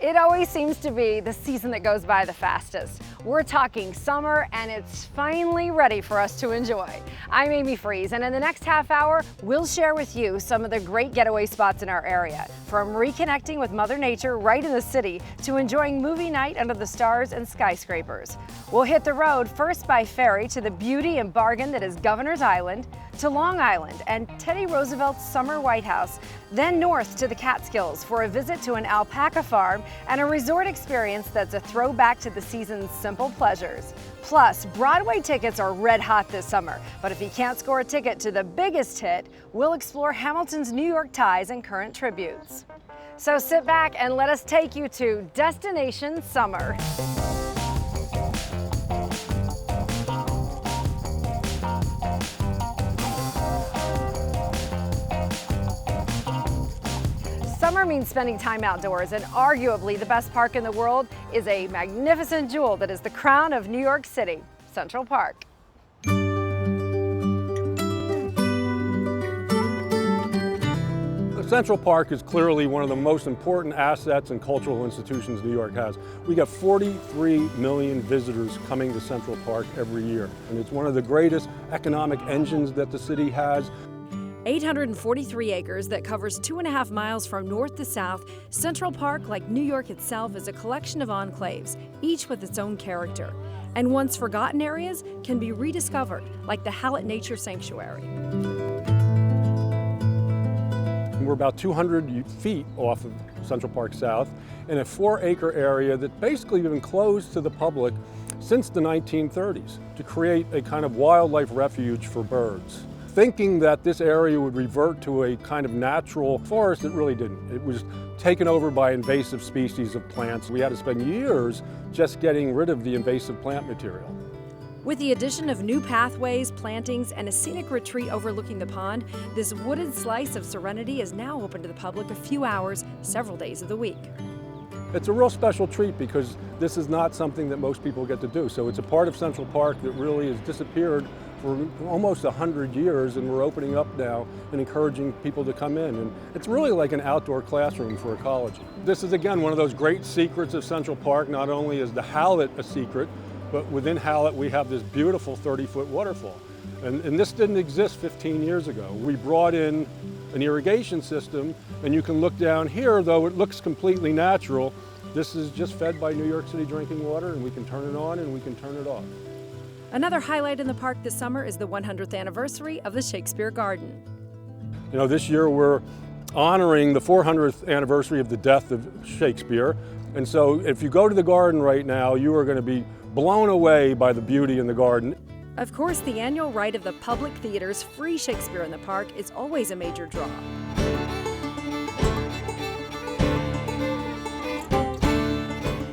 It always seems to be the season that goes by the fastest. We're talking summer and it's finally ready for us to enjoy. I'm Amy Freeze, and in the next half hour, we'll share with you some of the great getaway spots in our area. From reconnecting with Mother Nature right in the city to enjoying movie night under the stars and skyscrapers. We'll hit the road first by ferry to the beauty and bargain that is Governor's Island, to Long Island and Teddy Roosevelt's summer White House, then north to the Catskills for a visit to an alpaca farm and a resort experience that's a throwback to the season's simple pleasures. Plus, Broadway tickets are red hot this summer, but if you can't score a ticket to the biggest hit, we'll explore Hamilton's New York ties and current tributes. So sit back and let us take you to Destination Summer. Summer means spending time outdoors, and arguably the best park in the world is a magnificent jewel that is the crown of New York City, Central Park. Central Park is clearly one of the most important assets and cultural institutions New York has. We got 43 million visitors coming to Central Park every year, and it's one of the greatest economic engines that the city has. 843 acres that covers 2.5 miles from north to south, Central Park, like New York itself, is a collection of enclaves, each with its own character. And once forgotten areas can be rediscovered, like the Hallett Nature Sanctuary. We're about 200 feet off of Central Park South in a 4-acre area that's basically been closed to the public since the 1930s to create a kind of wildlife refuge for birds. Thinking that this area would revert to a kind of natural forest, it really didn't. It was taken over by invasive species of plants. We had to spend years just getting rid of the invasive plant material. With the addition of new pathways, plantings, and a scenic retreat overlooking the pond, this wooded slice of serenity is now open to the public a few hours, several days of the week. It's a real special treat because this is not something that most people get to do. So it's a part of Central Park that really has disappeared for almost 100 years, and we're opening up now and encouraging people to come in. And it's really like an outdoor classroom for ecology. This is, again, one of those great secrets of Central Park. Not only is the Hallett a secret, but within Hallett we have this beautiful 30-foot waterfall. And this didn't exist 15 years ago. We brought in an irrigation system, and you can look down here, though it looks completely natural. This is just fed by New York City drinking water, and we can turn it on and we can turn it off. Another highlight in the park this summer is the 100th anniversary of the Shakespeare Garden. You know, this year we're honoring the 400th anniversary of the death of Shakespeare. And so if you go to the garden right now, you are going to be blown away by the beauty in the garden. Of course, the annual right of the Public Theater's free Shakespeare in the Park is always a major draw.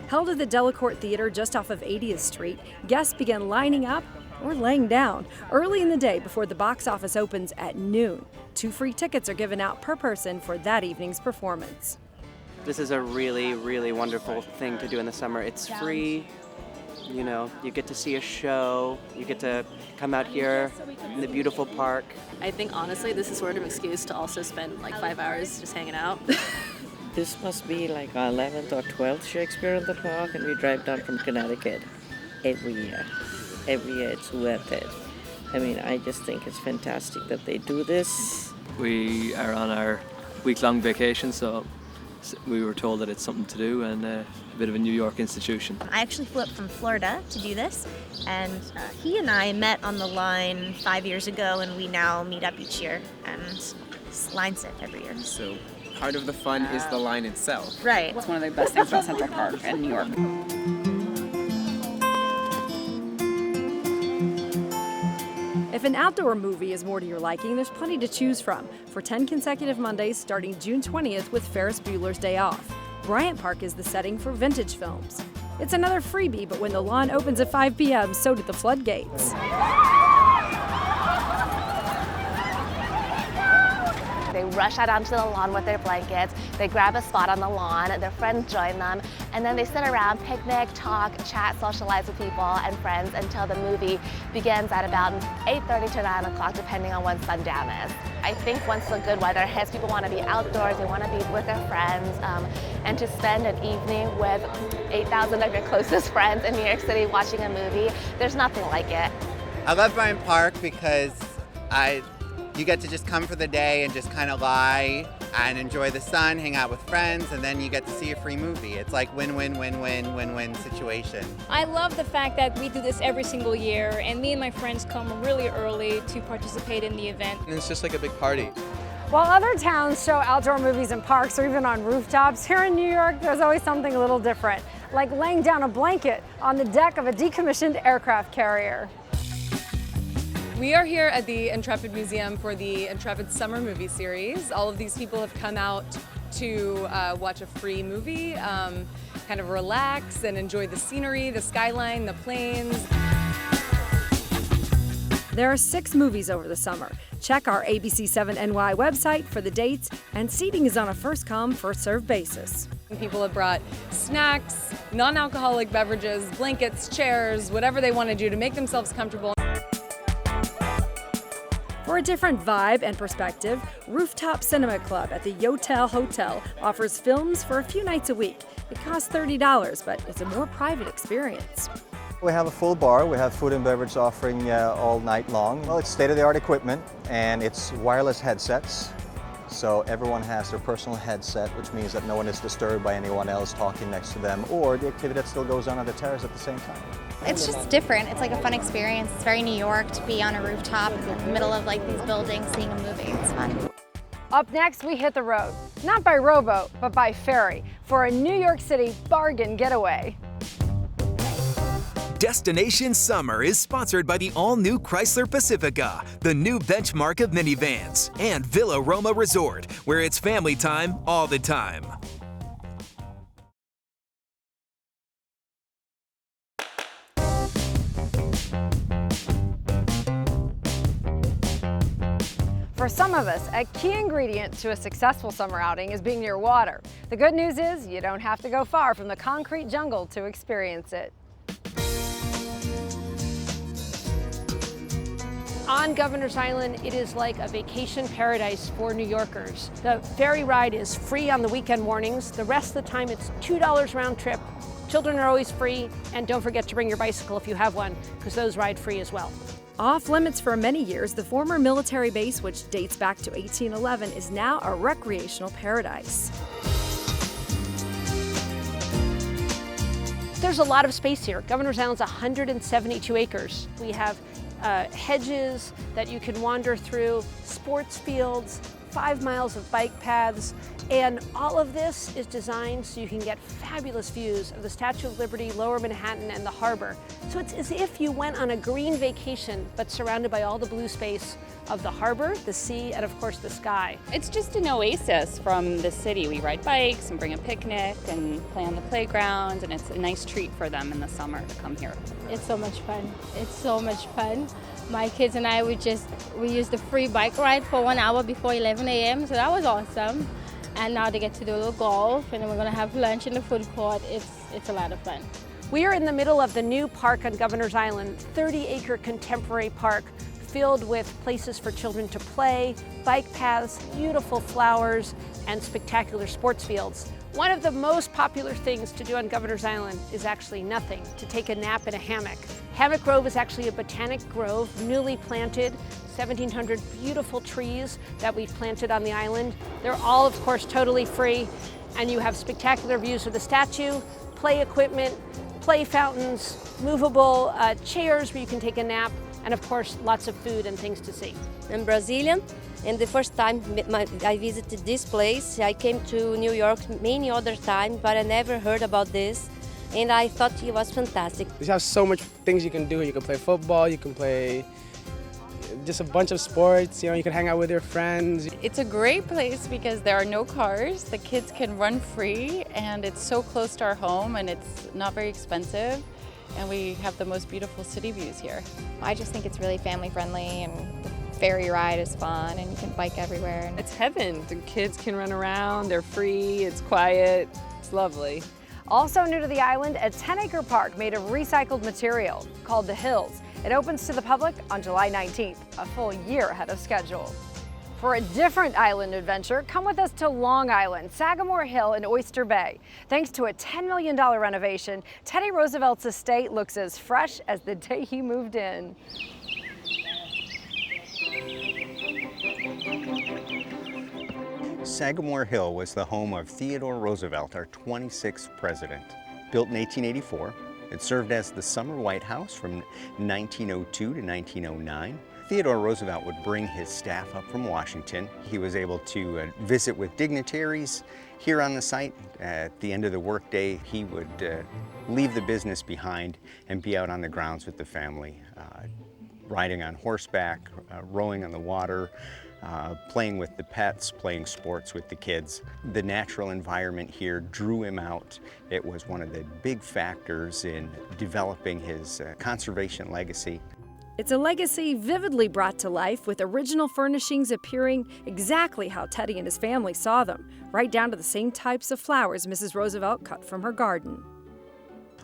Held at the Delacorte Theater just off of 80th Street, guests begin lining up or laying down early in the day before the box office opens at noon. 2 free tickets are given out per person for that evening's performance. This is a really, really wonderful thing to do in the summer. It's free. You know, you get to see a show, you get to come out here in the beautiful park. I think honestly this is sort of an excuse to also spend like 5 hours just hanging out. This must be like our 11th or 12th Shakespeare in the Park, and we drive down from Connecticut every year. Every year it's worth it. I mean, I just think it's fantastic that they do this. We are on our week-long vacation, so we were told that it's something to do and a bit of a New York institution. I actually flew up from Florida to do this, and he and I met on the line 5 years ago, and we now meet up each year and line sit every year. So part of the fun is the line itself. Right. It's one of the best things about Central Park and New York. If an outdoor movie is more to your liking, there's plenty to choose from. For 10 consecutive Mondays starting June 20th with Ferris Bueller's Day Off. Bryant Park is the setting for vintage films. It's another freebie, but when the lawn opens at 5 p.m., so do the floodgates. They rush out onto the lawn with their blankets, they grab a spot on the lawn, their friends join them, and then they sit around, picnic, talk, chat, socialize with people and friends until the movie begins at about 8:30 to 9 o'clock, depending on when sundown is. I think once the good weather hits, people want to be outdoors, they want to be with their friends, and to spend an evening with 8,000 of your closest friends in New York City watching a movie, there's nothing like it. I love Bryant Park because you get to just come for the day and just kind of lie and enjoy the sun, hang out with friends, and then you get to see a free movie. It's like win-win, win-win, win-win situation. I love the fact that we do this every single year, and me and my friends come really early to participate in the event. And it's just like a big party. While other towns show outdoor movies in parks or even on rooftops, here in New York, there's always something a little different, like laying down a blanket on the deck of a decommissioned aircraft carrier. We are here at the Intrepid Museum for the Intrepid Summer Movie Series. All of these people have come out to watch a free movie, kind of relax and enjoy the scenery, the skyline, the planes. There are 6 movies over the summer. Check our ABC7NY website for the dates, and seating is on a first-come, first-served basis. People have brought snacks, non-alcoholic beverages, blankets, chairs, whatever they want to do to make themselves comfortable. For a different vibe and perspective, Rooftop Cinema Club at the Yotel Hotel offers films for a few nights a week. It costs $30, but it's a more private experience. We have a full bar. We have food and beverage offering all night long. Well, it's state-of-the-art equipment, and it's wireless headsets. So everyone has their personal headset, which means that no one is disturbed by anyone else talking next to them, or the activity that still goes on the terrace at the same time. It's just different. It's like a fun experience. It's very New York to be on a rooftop in the middle of like these buildings seeing a movie. It's fun. Up next, we hit the road, not by rowboat, but by ferry, for a New York City bargain getaway. Destination Summer is sponsored by the all-new Chrysler Pacifica, the new benchmark of minivans, and Villa Roma Resort, where it's family time all the time. For some of us, a key ingredient to a successful summer outing is being near water. The good news is you don't have to go far from the concrete jungle to experience it. On Governor's Island, it is like a vacation paradise for New Yorkers. The ferry ride is free on the weekend mornings. The rest of the time, it's $2 round trip. Children are always free, and don't forget to bring your bicycle if you have one, because those ride free as well. Off limits for many years, the former military base, which dates back to 1811, is now a recreational paradise. There's a lot of space here. Governor's Island's 172 acres. We have hedges that you can wander through, sports fields, 5 miles of bike paths, and all of this is designed so you can get fabulous views of the Statue of Liberty, Lower Manhattan, and the harbor. So it's as if you went on a green vacation, but surrounded by all the blue space of the harbor, the sea, and of course the sky. It's just an oasis from the city. We ride bikes and bring a picnic and play on the playground, and it's a nice treat for them in the summer to come here. It's so much fun. It's so much fun. My kids and I, we used the free bike ride for 1 hour before 11 a.m., so that was awesome. And now they get to do a little golf, and then we're gonna have lunch in the food court. It's a lot of fun. We are in the middle of the new park on Governor's Island, 30-acre contemporary park filled with places for children to play, bike paths, beautiful flowers, and spectacular sports fields. One of the most popular things to do on Governor's Island is actually nothing, to take a nap in a hammock. Hammock Grove is actually a botanic grove, newly planted, 1,700 beautiful trees that we've planted on the island. They're all, of course, totally free, and you have spectacular views of the statue, play equipment, play fountains, movable chairs where you can take a nap, and of course, lots of food and things to see. I'm Brazilian, and the first time I visited this place, I came to New York many other times, but I never heard about this, and I thought it was fantastic. You have so much things you can do. You can play football, you can play just a bunch of sports, you can hang out with your friends. It's a great place because there are no cars, the kids can run free, and it's so close to our home, and it's not very expensive, and we have the most beautiful city views here. I just think it's really family friendly and ferry ride is fun, and you can bike everywhere. It's heaven. The kids can run around, they're free, it's quiet, it's lovely. Also new to the island, a 10-acre park made of recycled material called The Hills. It opens to the public on July 19th, a full year ahead of schedule. For a different island adventure, come with us to Long Island, Sagamore Hill in Oyster Bay. Thanks to a $10 million renovation, Teddy Roosevelt's estate looks as fresh as the day he moved in. Sagamore Hill was the home of Theodore Roosevelt, our 26th president. Built in 1884, it served as the summer White House from 1902 to 1909. Theodore Roosevelt would bring his staff up from Washington. He was able to visit with dignitaries here on the site. At the end of the workday, he would leave the business behind and be out on the grounds with the family, riding on horseback, rowing on the water, playing with the pets, playing sports with the kids. The natural environment here drew him out. It was one of the big factors in developing his conservation legacy. It's a legacy vividly brought to life, with original furnishings appearing exactly how Teddy and his family saw them, right down to the same types of flowers Mrs. Roosevelt cut from her garden.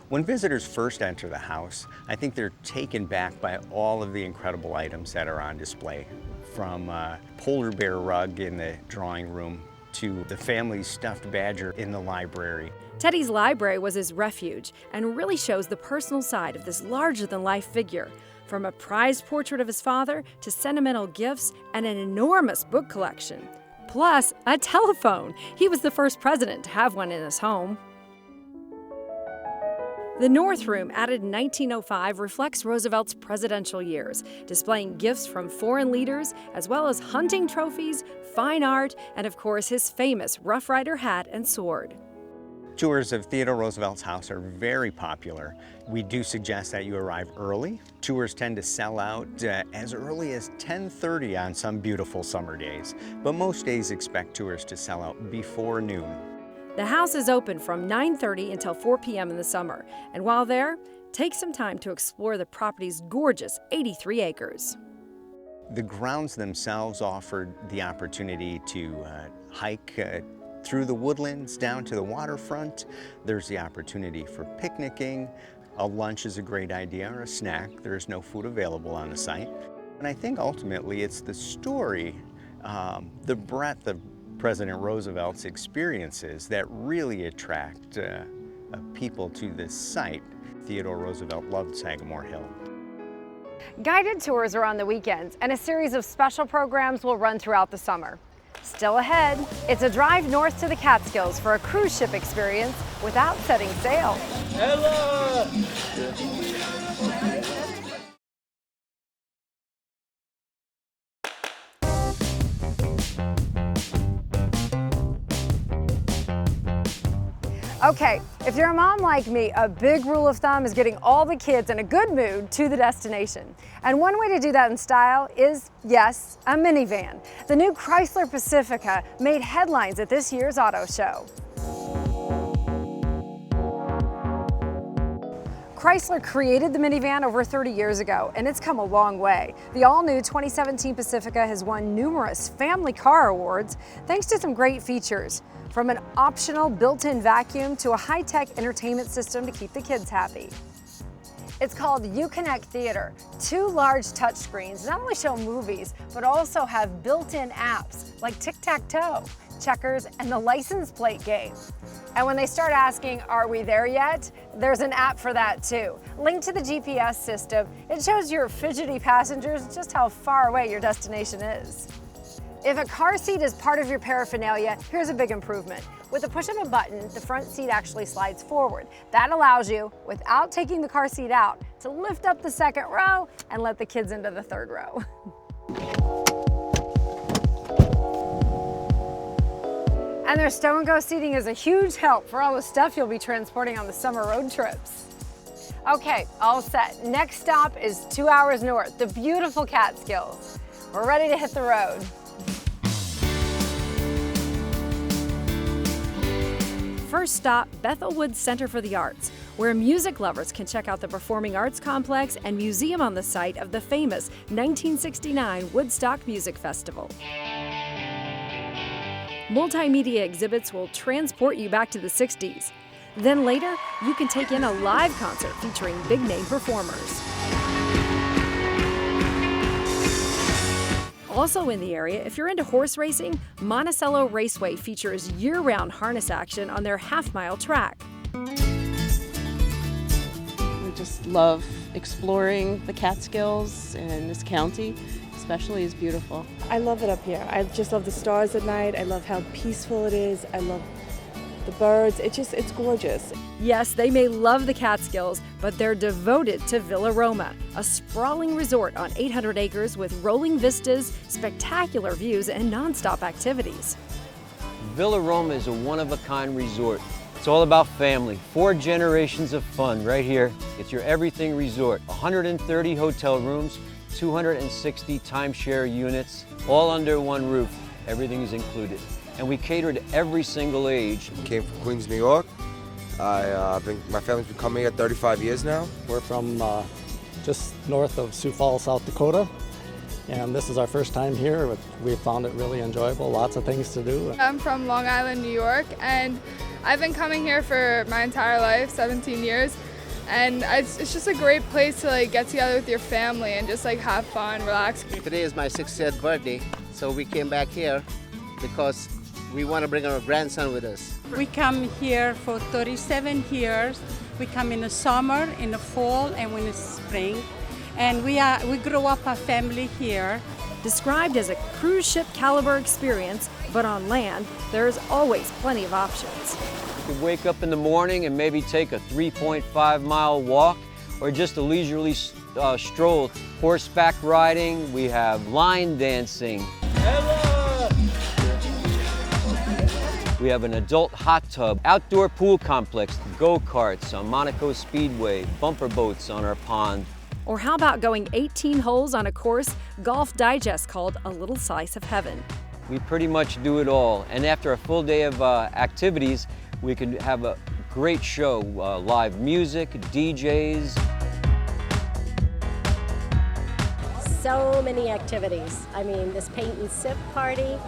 When visitors first enter the house, I think they're taken back by all of the incredible items that are on display. From a polar bear rug in the drawing room to the family's stuffed badger in the library. Teddy's library was his refuge and really shows the personal side of this larger-than-life figure. From a prized portrait of his father to sentimental gifts and an enormous book collection. Plus, a telephone. He was the first president to have one in his home. The North Room, added in 1905, reflects Roosevelt's presidential years, displaying gifts from foreign leaders, as well as hunting trophies, fine art, and of course his famous Rough Rider hat and sword. Tours of Theodore Roosevelt's house are very popular. We do suggest that you arrive early. Tours tend to sell out as early as 10:30 on some beautiful summer days, but most days expect tours to sell out before noon. The house is open from 9:30 until 4 p.m. in the summer, and while there, take some time to explore the property's gorgeous 83 acres. The grounds themselves offered the opportunity to hike through the woodlands down to the waterfront. There's the opportunity for picnicking. A lunch is a great idea, or a snack. There's no food available on the site. And I think ultimately it's the story, the breadth of President Roosevelt's experiences that really attract people to this site. Theodore Roosevelt loved Sagamore Hill. Guided tours are on the weekends, and a series of special programs will run throughout the summer. Still ahead, it's a drive north to the Catskills for a cruise ship experience without setting sail. Hello! Okay, if you're a mom like me, a big rule of thumb is getting all the kids in a good mood to the destination. And one way to do that in style is, yes, a minivan. The new Chrysler Pacifica made headlines at this year's auto show. Chrysler created the minivan over 30 years ago, and it's come a long way. The all-new 2017 Pacifica has won numerous family car awards thanks to some great features, from an optional built-in vacuum to a high-tech entertainment system to keep the kids happy. It's called Uconnect Theater. Two large touchscreens not only show movies, but also have built-in apps like tic-tac-toe, checkers, and the license plate game. And when they start asking, are we there yet? There's an app for that too. Linked to the GPS system, it shows your fidgety passengers just how far away your destination is. If a car seat is part of your paraphernalia, here's a big improvement. With the push of a button, the front seat actually slides forward. That allows you, without taking the car seat out, to lift up the second row and let the kids into the third row. And their stow and go seating is a huge help for all the stuff you'll be transporting on the summer road trips. Okay, all set. Next stop is 2 hours north, the beautiful Catskills. We're ready to hit the road. First stop, Bethelwood Center for the Arts, where music lovers can check out the Performing Arts Complex and museum on the site of the famous 1969 Woodstock Music Festival. Multimedia exhibits will transport you back to the 60s. Then later, you can take in a live concert featuring big-name performers. Also in the area, if you're into horse racing, Monticello Raceway features year-round harness action on their half-mile track. We just love exploring the Catskills, and this county especially is beautiful. I love it up here. I just love the stars at night. I love how peaceful it is. I love the birds. It's gorgeous. Yes, they may love the Catskills, but they're devoted to Villa Roma, a sprawling resort on 800 acres with rolling vistas, spectacular views, and nonstop activities. Villa Roma is a one-of-a-kind resort. It's all about family. 4 generations of fun right here. It's your everything resort. 130 hotel rooms, 260 timeshare units, all under one roof. Everything is included. And we cater to every single age. Came from Queens, New York. My family's been coming here 35 years now. We're from just north of Sioux Falls, South Dakota. And this is our first time here. We found it really enjoyable, lots of things to do. I'm from Long Island, New York, and I've been coming here for my entire life, 17 years. And it's just a great place to get together with your family and just have fun, relax. Today is my 60th birthday, so we came back here because we want to bring our grandson with us. We come here for 37 years. We come in the summer, in the fall, and in the spring. And we grew up a family here. Described as a cruise ship caliber experience, but on land, there's always plenty of options. You could wake up in the morning and maybe take a 3.5-mile walk or just a leisurely stroll. Horseback riding, we have line dancing. We have an adult hot tub, outdoor pool complex, go-karts on Monaco Speedway, bumper boats on our pond. Or how about going 18 holes on a course Golf Digest called a little slice of heaven? We pretty much do it all. And after a full day of activities, we can have a great show, live music, DJs. So many activities. I mean, this paint and sip party,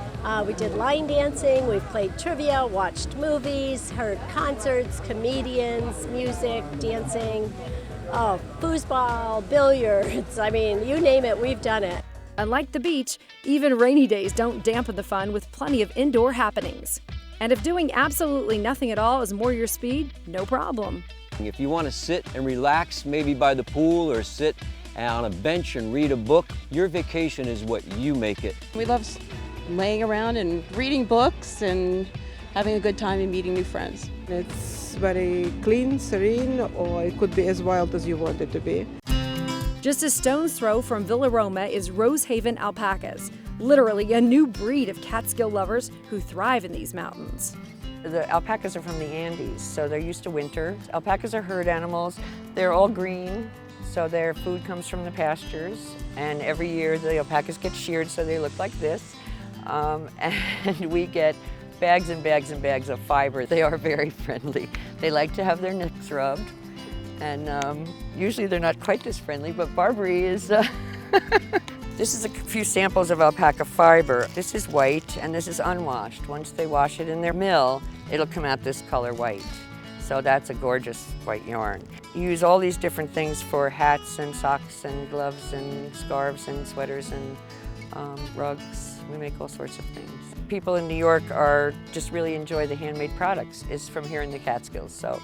we did line dancing, we played trivia, watched movies, heard concerts, comedians, music, dancing, foosball, billiards. I mean, you name it, we've done it. Unlike the beach, even rainy days don't dampen the fun with plenty of indoor happenings. And if doing absolutely nothing at all is more your speed, no problem. If you want to sit and relax, maybe by the pool or sit on a bench and read a book, your vacation is what you make it. We love laying around and reading books and having a good time and meeting new friends. It's very clean, serene, or it could be as wild as you want it to be. Just a stone's throw from Villa Roma is Rosehaven alpacas, literally a new breed of Catskill lovers who thrive in these mountains. The alpacas are from the Andes, so they're used to winter. Alpacas are herd animals. They're all green, so their food comes from the pastures. And every year the alpacas get sheared so they look like this. And we get bags and bags and bags of fiber. They are very friendly. They like to have their necks rubbed. And usually they're not quite this friendly, but Barbary is... This is a few samples of alpaca fiber. This is white and this is unwashed. Once they wash it in their mill, it'll come out this color white. So that's a gorgeous white yarn. You use all these different things for hats and socks and gloves and scarves and sweaters and rugs. We make all sorts of things. People in New York just really enjoy the handmade products. It's from here in the Catskills. So